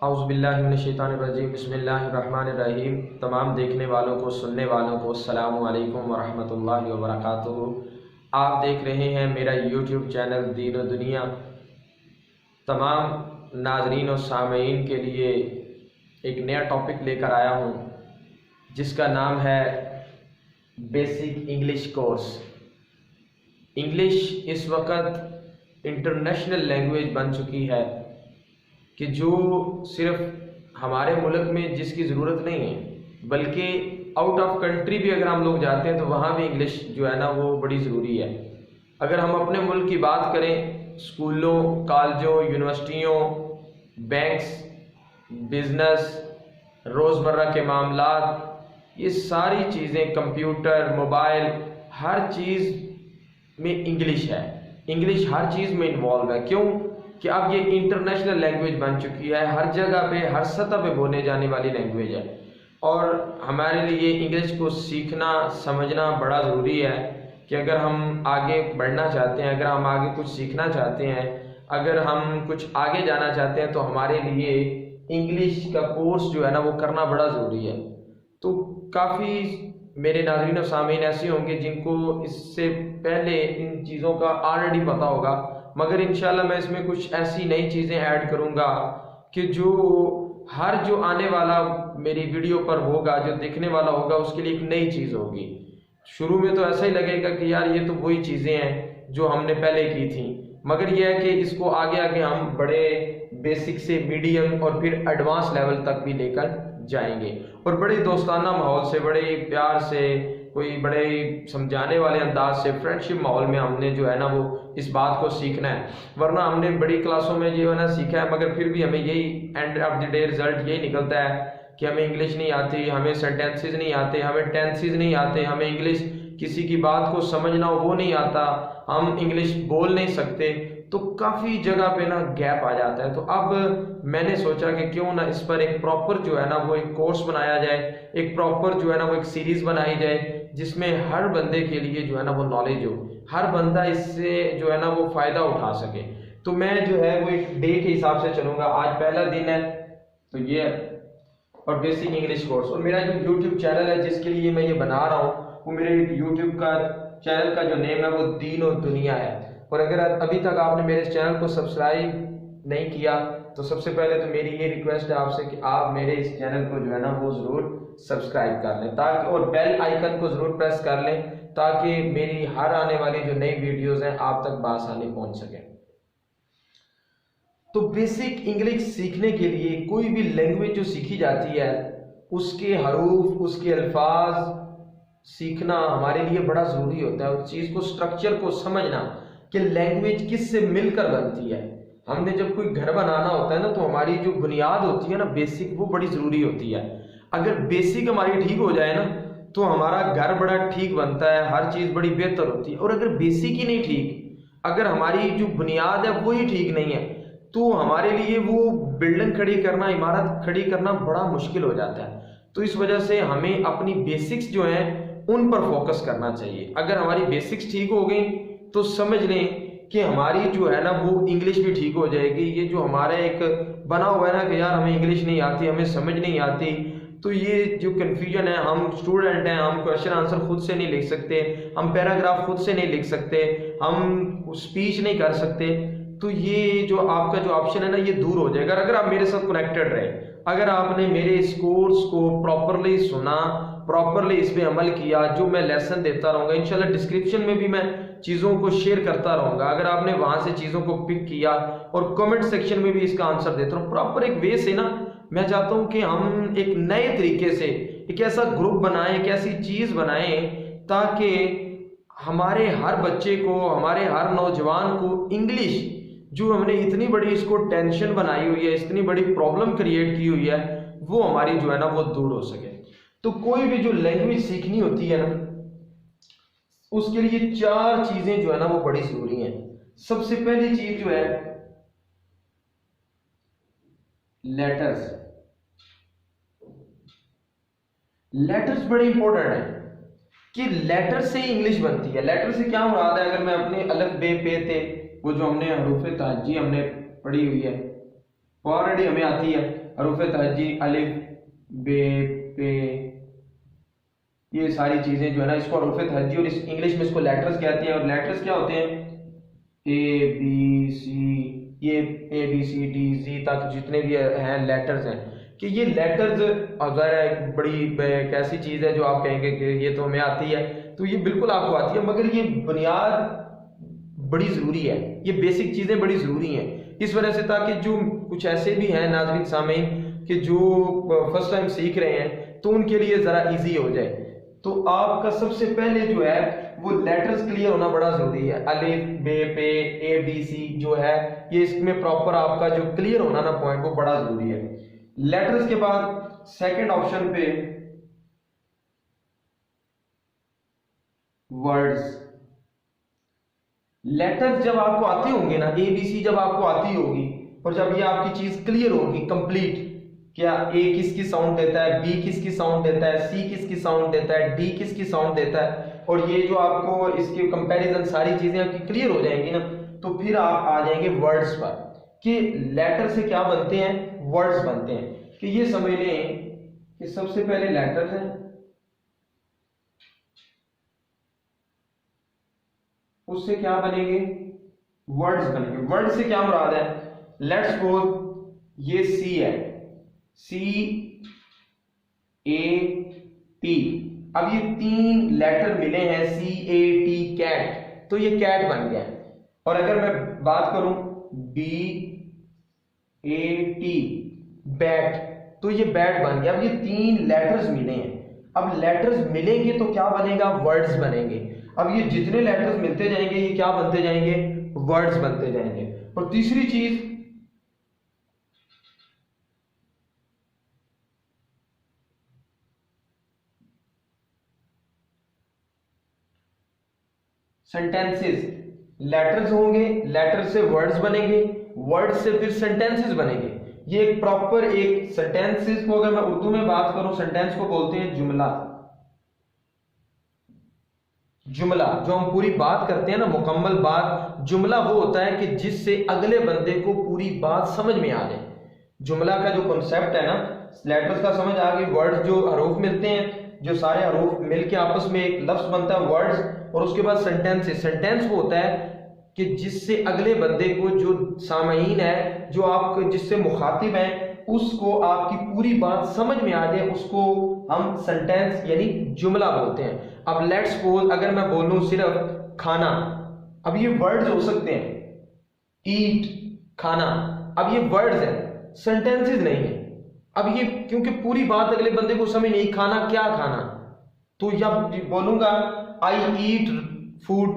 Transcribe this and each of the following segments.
औज़ुबिल्लाहिमिनश्शैतानिर्रजीम बिस्मिल्लाहिर्रहमानिर्रहीम। तमाम देखने वालों को, सुनने वालों को अस्सलामु अलैकुम वरहमतुल्लाहि वबरकातुहू। आप देख रहे हैं मेरा यूट्यूब चैनल दीन व दुनिया। तमाम नाज़रीन और सामीन के लिए एक नया टॉपिक लेकर आया हूँ जिसका नाम है बेसिक इंग्लिश कोर्स। इंग्लिश इस वक्त इंटरनेशनल लैंग्वेज बन चुकी है कि जो सिर्फ हमारे मुल्क में जिसकी ज़रूरत नहीं है, बल्कि आउट ऑफ कंट्री भी अगर हम लोग जाते हैं तो वहाँ भी इंग्लिश जो है ना वो बड़ी ज़रूरी है। अगर हम अपने मुल्क की बात करें, स्कूलों, कॉलेजों, यूनिवर्सिटियों, बैंक्स, बिज़नेस, रोज़मर्रा के मामलात, ये सारी चीज़ें, कंप्यूटर, मोबाइल, हर चीज़ में इंग्लिश है। इंग्लिश हर चीज़ में इन्वॉल्व है। क्यों कि अब ये इंटरनेशनल लैंग्वेज बन चुकी है, हर जगह पे, हर सतह पे बोलने जाने वाली लैंग्वेज है। और हमारे लिए इंग्लिश को सीखना, समझना बड़ा ज़रूरी है कि अगर हम आगे बढ़ना चाहते हैं, अगर हम आगे कुछ सीखना चाहते हैं, अगर हम कुछ आगे जाना चाहते हैं तो हमारे लिए इंग्लिश का कोर्स जो है ना वो करना बड़ा ज़रूरी है। तो काफ़ी मेरे नाज़रीन और सामीन ऐसे होंगे जिनको इससे पहले इन चीज़ों का ऑलरेडी पता होगा, मगर इंशाल्लाह मैं इसमें कुछ ऐसी नई चीज़ें ऐड करूँगा कि जो आने वाला मेरी वीडियो पर होगा, जो देखने वाला होगा, उसके लिए एक नई चीज़ होगी। शुरू में तो ऐसा ही लगेगा कि यार ये तो वही चीज़ें हैं जो हमने पहले की थी, मगर यह है कि इसको आगे आगे हम बड़े बेसिक से मीडियम और फिर एडवांस लेवल तक भी लेकर जाएंगे और बड़े दोस्ताना माहौल से, बड़े प्यार से, कोई बड़े समझाने वाले अंदाज से, फ्रेंडशिप माहौल में हमने जो है ना वो इस बात को सीखना है। वरना हमने बड़ी क्लासों में जो है ना सीखा है, मगर फिर भी हमें यही end of the day result यही निकलता है कि हमें इंग्लिश नहीं आती, हमें सेंटेंसेस नहीं आते, हमें टेंसेस नहीं आते, हमें इंग्लिश किसी की बात को समझना हो वो नहीं आता, हम इंग्लिश बोल नहीं सकते। तो काफ़ी जगह पे ना गैप आ जाता है। तो अब मैंने सोचा कि क्यों ना इस पर एक प्रॉपर जो है ना वो एक कोर्स बनाया जाए, एक प्रॉपर जो है ना वो एक सीरीज़ बनाई जाए जिसमें हर बंदे के लिए जो है ना वो नॉलेज हो, हर बंदा इससे जो है ना वो फ़ायदा उठा सके। तो मैं जो है वो एक डे के हिसाब से चलूँगा। आज पहला दिन है तो ये और बेसिक इंग्लिश कोर्स, और मेरा जो यूट्यूब चैनल है जिसके लिए मैं ये बना रहा हूँ वो मेरे यूट्यूब का चैनल का जो नेम है वो दीन और दुनिया है। और अगर अभी तक आपने मेरे चैनल को सब्सक्राइब नहीं किया तो सबसे पहले तो मेरी ये रिक्वेस्ट है आपसे कि आप मेरे इस चैनल को जो है ना वो ज़रूर सब्सक्राइब कर लें, ताकि और बेल आइकन को ज़रूर प्रेस कर लें ताकि मेरी हर आने वाली जो नई वीडियोज़ हैं आप तक बआसानी पहुँच सकें। तो बेसिक इंग्लिश सीखने के लिए कोई भी लैंग्वेज जो सीखी जाती है उसके हरूफ, उसके अल्फाज सीखना हमारे लिए बड़ा ज़रूरी होता है। उस चीज़ को, स्ट्रक्चर को समझना कि लैंग्वेज किस से मिलकर बनती है। हमने जब कोई घर बनाना होता है ना तो हमारी जो बुनियाद होती है ना, बेसिक, वो बड़ी ज़रूरी होती है। अगर बेसिक हमारी ठीक हो जाए ना तो हमारा घर बड़ा ठीक बनता है, हर चीज़ बड़ी बेहतर होती है। और अगर बेसिक ही नहीं ठीक, अगर हमारी जो बुनियाद है वो ही ठीक नहीं है तो हमारे लिए वो बिल्डिंग खड़ी करना, इमारत खड़ी करना बड़ा मुश्किल हो जाता है। तो इस वजह से हमें अपनी बेसिक्स जो हैं उन पर फोकस करना चाहिए। अगर हमारी बेसिक्स ठीक हो गई तो समझ लें कि हमारी जो है ना वो इंग्लिश भी ठीक हो जाएगी। ये जो हमारा एक बना हुआ है ना कि यार हमें इंग्लिश नहीं आती, हमें समझ नहीं आती, तो ये जो कन्फ्यूजन है, हम स्टूडेंट हैं, हम क्वेश्चन आंसर खुद से नहीं लिख सकते, हम पैराग्राफ खुद से नहीं लिख सकते, हम स्पीच नहीं कर सकते, तो ये जो आपका जो ऑप्शन है ना ये दूर हो जाएगा अगर आप मेरे साथ कनेक्टेड रहे। अगर आपने मेरे इस कोर्स को प्रॉपरली सुना, प्रॉपरली इस पे अमल किया, जो मैं लेसन देता रहूँगा, इंशाल्लाह डिस्क्रिप्शन में भी मैं चीज़ों को शेयर करता रहूँगा। अगर आपने वहाँ से चीज़ों को पिक किया और कमेंट सेक्शन में भी इसका आंसर देता रहूँ प्रॉपर एक वे से ना, मैं चाहता हूँ कि हम एक नए तरीके से एक ऐसा ग्रुप बनाएं, एक ऐसी चीज़ बनाएं ताकि हमारे हर बच्चे को, हमारे हर नौजवान को इंग्लिश जो हमने इतनी बड़ी इसको टेंशन बनाई हुई है, इतनी बड़ी प्रॉब्लम क्रिएट की हुई है, वो हमारी जो है ना वो दूर हो सके। तो कोई भी जो लैंग्वेज सीखनी होती है ना, उसके लिए 4 चीजें जो है ना वो बड़ी जरूरी हैं। सबसे पहली चीज जो है लेटर्स। लेटर्स बड़े इंपॉर्टेंट है कि लेटर से ही इंग्लिश बनती है। लेटर से क्या मुराद है? अगर मैं अपने अलफ बे पे थे, वो जो हमने हरूफे तहज्जी हमने पढ़ी हुई है, ऑलरेडी हमें आती है। हरूफे तहज्जी अलिफ बे पे, ये सारी चीजें जो है ना, इसको हरूफे तहज्जी और इस इंग्लिश में इसको लेटर्स कहते हैं। और लेटर्स क्या होते हैं? ए बी सी, ये A B C D G तक जितने भी हैं लेटर्स हैं, कि ये लेटर्स अगर एक बड़ी कैसी चीज़ है जो आप कहेंगे कि ये तो हमें आती है, तो ये बिल्कुल आपको आती है, मगर ये बुनियाद बड़ी ज़रूरी है, ये बेसिक चीज़ें बड़ी ज़रूरी हैं। इस वजह से ताकि जो कुछ ऐसे भी हैं नाज़रीन सामीन कि जो फर्स्ट टाइम सीख रहे हैं, तो उनके लिए ज़रा इजी हो जाए। तो आपका सबसे पहले जो है वो लेटर्स क्लियर होना बड़ा ज़रूरी है। अलिफ बे पे ए बी सी जो है, ये इसमें प्रॉपर आपका जो क्लियर होना ना पॉइंट, वो बड़ा ज़रूरी है। लेटर्स के बाद सेकंड ऑप्शन पे वर्ड्स। लेटर्स जब आपको आते होंगे ना, ए बी सी जब आपको आती होगी, और जब ये आपकी चीज क्लियर होगी कंप्लीट, क्या ए किसकी साउंड देता है, बी किसकी साउंड देता है, सी किसकी साउंड देता है, डी किसकी साउंड देता है, और ये जो आपको इसकी कंपैरिजन सारी चीजें आपकी क्लियर हो जाएंगी ना, तो फिर आप आ जाएंगे वर्ड्स पर कि लेटर से क्या बनते हैं, वर्ड्स बनते हैं। कि ये समझ लें कि सबसे पहले लेटर्स हैं, उससे क्या बनेंगे, वर्ड्स बनेंगे। वर्ड से क्या मुराद है? लेट्स सपोज ये सी है, सी ए टी, अब ये 3 लेटर मिले हैं, सी ए टी कैट, तो ये कैट बन गया। और अगर मैं बात करूं बी ए टी बैट, तो ये बैट बन गया। अब ये 3 लेटर्स मिले हैं, अब लेटर्स मिलेंगे तो क्या बनेगा, वर्ड्स बनेंगे। अब ये जितने लेटर्स मिलते जाएंगे ये क्या बनते जाएंगे, वर्ड्स बनते जाएंगे। और तीसरी चीज सेंटेंसेस। लेटर्स होंगे, लेटर से वर्ड्स बनेंगे, वर्ड्स से फिर सेंटेंसेस बनेंगे। ये एक प्रॉपर एक सेंटेंसेस को अगर मैं उर्दू में बात करूं, सेंटेंस को बोलते हैं जुमला। जुमला जो हम पूरी बात करते हैं ना, मुकम्मल बात, जुमला वो होता है कि जिससे अगले बंदे को पूरी बात समझ में आ जाए। जुमला का जो कॉन्सेप्ट है ना, लेटर्स का समझ आ गई, वर्ड्स जो हरूफ मिलते हैं, जो सारे हरूफ मिलके आपस में एक लफ्ज बनता है वर्ड्स, और उसके बाद सेंटेंसेस। सेंटेंस वो होता है कि जिससे अगले बंदे को, जो सामईन है, जो आप जिससे मुखातिब हैं, उसको आपकी पूरी बात समझ में आ जाए, उसको हम सेंटेंस यानी जुमला बोलते हैं। अब लेट्स सपोज अगर मैं बोलूं सिर्फ खाना, अब ये वर्ड्स हो सकते हैं, ईट खाना, अब ये वर्ड्स हैं, सेंटेंसेस नहीं है। अब ये क्योंकि पूरी बात अगले बंदे को समझ नहीं, खाना क्या खाना, तो जब बोलूंगा आई ईट फूड,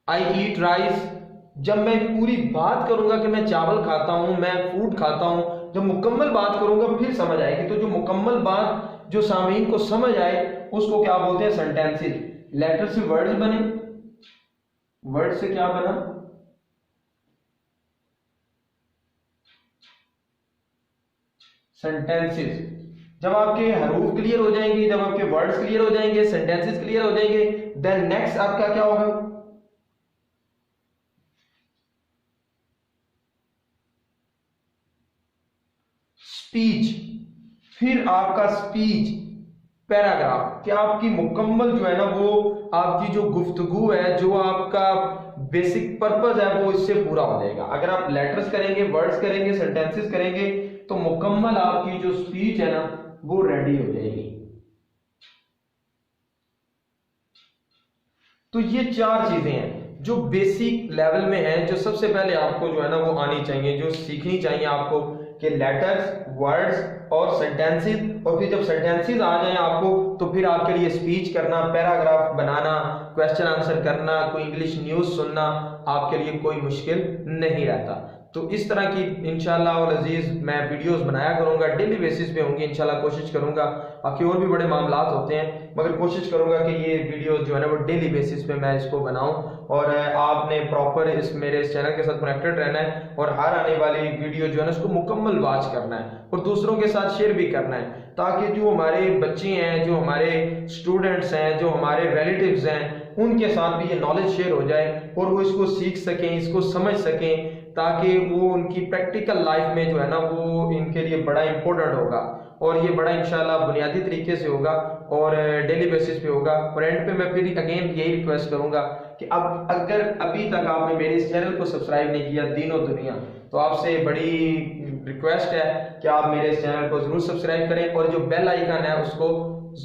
आई ईट राइस, जब मैं पूरी बात करूंगा कि मैं चावल खाता हूं, मैं फूड खाता हूं, जब मुकम्मल बात करूंगा फिर समझ आएगी। तो जो मुकम्मल बात जो सामीन को समझ आए उसको क्या बोलते हैं, सेंटेंसेस। लेटर से वर्ड्स बने, वर्ड से क्या बना, सेंटेंसेस। जब आपके हरूफ क्लियर हो जाएंगे, जब आपके वर्ड्स क्लियर हो जाएंगे, सेंटेंसेस क्लियर हो जाएंगे, देन नेक्स्ट आपका क्या होगा, स्पीच। फिर आपका स्पीच पैराग्राफ, क्या आपकी मुकम्मल जो है ना वो आपकी जो गुफ्तगू है, जो आपका बेसिक पर्पस है, वो इससे पूरा हो जाएगा। अगर आप लेटर्स करेंगे, वर्ड्स करेंगे, सेंटेंसेस करेंगे, तो मुकम्मल आपकी जो स्पीच है ना वो रेडी हो जाएगी। तो ये 4 चीजें हैं जो बेसिक लेवल में है, जो सबसे पहले आपको जो है ना वो आनी चाहिए, जो सीखनी चाहिए आपको, कि लेटर्स, वर्ड्स और सेंटेंसेस। और फिर जब सेंटेंसेस आ जाएं आपको, तो फिर आपके लिए स्पीच करना, पैराग्राफ बनाना, क्वेश्चन आंसर करना, कोई इंग्लिश न्यूज़ सुनना आपके लिए कोई मुश्किल नहीं रहता। तो इस तरह की इंशाल्लाह और अजीज़ मैं वीडियोस बनाया करूंगा, डेली बेसिस पे होंगी इंशाल्लाह, कोशिश करूंगा। बाकी और भी बड़े मामलात होते हैं, मगर कोशिश करूंगा कि ये वीडियो जो है ना वो डेली बेसिस पे मैं इसको बनाऊं। और आपने प्रॉपर इस मेरे इस चैनल के साथ कनेक्टेड रहना है और हर आने वाली वीडियो जो है ना उसको मुकम्मल वॉच करना है और दूसरों के साथ शेयर भी करना है, ताकि जो हमारे बच्चे हैं, जो हमारे स्टूडेंट्स हैं, जो हमारे रिलेटिव्स हैं, उनके साथ भी ये नॉलेज शेयर हो जाए और वो इसको सीख सकें, इसको समझ सकें, ताकि वो उनकी प्रैक्टिकल लाइफ में जो है ना वो इनके लिए बड़ा इंपॉर्टेंट होगा। और ये बड़ा इंशाल्लाह बुनियादी तरीके से होगा और डेली बेसिस पे होगा। और एंड पे मैं फिर अगेन यही रिक्वेस्ट करूंगा कि अब अगर अभी तक आपने मेरे इस चैनल को सब्सक्राइब नहीं किया दीनो दुनिया, तो आपसे बड़ी रिक्वेस्ट है कि आप मेरे इस चैनल को जरूर सब्सक्राइब करें और जो बेल आइकन है उसको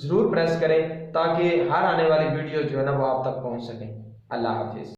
जरूर प्रेस करें, ताकि हर आने वाली वीडियो जो है ना वो आप तक पहुंच सके। अल्लाह हाफिज।